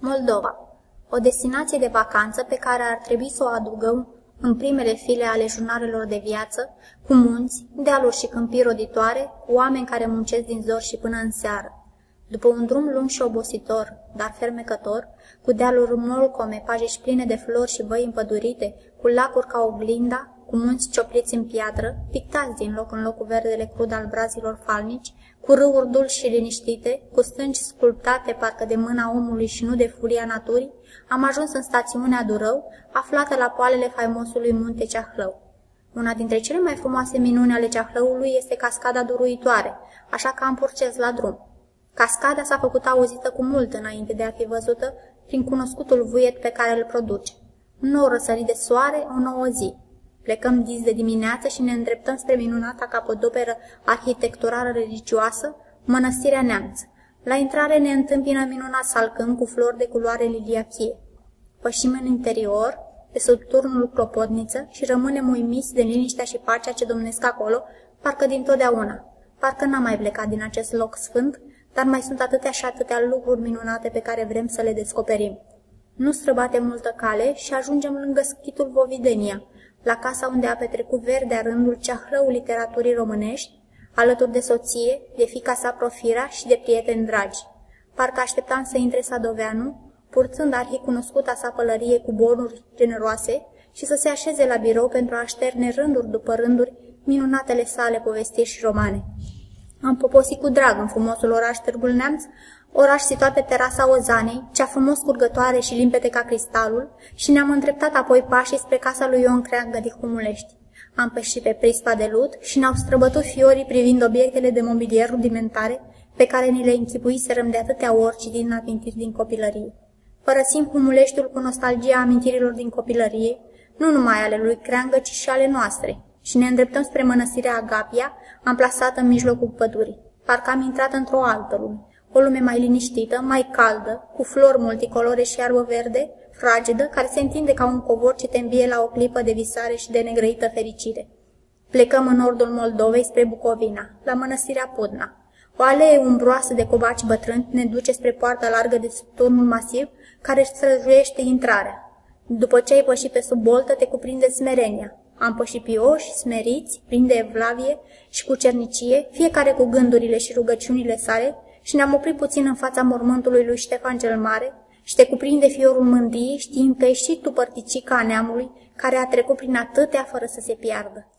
Moldova, o destinație de vacanță pe care ar trebui să o adugăm în primele file ale jurnalelor de viață, cu munți, dealuri și câmpii roditoare, cu oameni care muncesc din zor și până în seară. După un drum lung și obositor, dar fermecător, cu dealuri molcome, pajiști pline de flori și văi împădurite, cu lacuri ca oglinda, cu munți ciopliți în piatră, pictați din loc în loc cu verdele crud al brazilor falnici, cu râuri dulci și liniștite, cu stânci sculptate parcă de mâna omului și nu de furia naturii, am ajuns în stațiunea Durău, aflată la poalele faimosului munte Ceahlău. Una dintre cele mai frumoase minuni ale Ceahlăului este cascada Duruitoare, așa că am purces la drum. Cascada s-a făcut auzită cu mult înainte de a fi văzută prin cunoscutul vuiet pe care îl produce. Un nou răsărit de soare, o nouă zi. Plecăm dis de dimineață și ne îndreptăm spre minunata capodoperă arhitecturală religioasă, Mănăstirea Neamț. La intrare ne întâmpină minunat salcâm cu flori de culoare liliachie. Pășim în interior, pe sub turnul Clopotniță și rămânem uimiți de liniștea și pacea ce domnesc acolo, parcă dintotdeauna. Parcă n-am mai plecat din acest loc sfânt, dar mai sunt atâtea și atâtea lucruri minunate pe care vrem să le descoperim. Nu străbate multă cale și ajungem lângă schitul Vovidenia, la casa unde a petrecut verdea rândul Ceahlău literaturii românești, alături de soție, de fiica sa Profira și de prieteni dragi. Parcă așteptam să intre Sadoveanu, purtând arhicunoscuta sa pălărie cu bonuri generoase și să se așeze la birou pentru a șterne rânduri după rânduri minunatele sale povestiri și romane. Am poposit cu drag în frumosul oraș Târgul Neamț, oraș situat pe terasa Ozanei, cea frumos curgătoare și limpede ca cristalul, și ne-am îndreptat apoi pașii spre casa lui Ion Creangă din Humulești. Am pășit pe prispa de lut și ne-au străbătut fiorii privind obiectele de mobilier rudimentare pe care ni le închipuiserăm de atâtea ori și din amintiri din copilărie. Părăsim Humuleștiul cu nostalgia amintirilor din copilărie, nu numai ale lui Creangă, ci și ale noastre, și ne îndreptăm spre mănăstirea Agapia, amplasată în mijlocul pădurii. Parcă am intrat într-o altă lume, o lume mai liniștită, mai caldă, cu flori multicolore și iarbă verde, fragedă, care se întinde ca un covor ce te îmbie la o clipă de visare și de negrăită fericire. Plecăm în nordul Moldovei spre Bucovina, la mănăstirea Pudna. O alee umbroasă de copaci bătrâni ne duce spre poarta largă de sub turnul masiv care își străjuiește intrarea. După ce ai pășit pe sub boltă, te cuprinde smerenia. Am pășit pioși, smeriți, plini de evlavie și cu cernicie, fiecare cu gândurile și rugăciunile sale, și ne-am oprit puțin în fața mormântului lui Ștefan cel Mare și te cuprinde fiorul mândriei, știind că ești și tu părticica a neamului care a trecut prin atâtea fără să se piardă.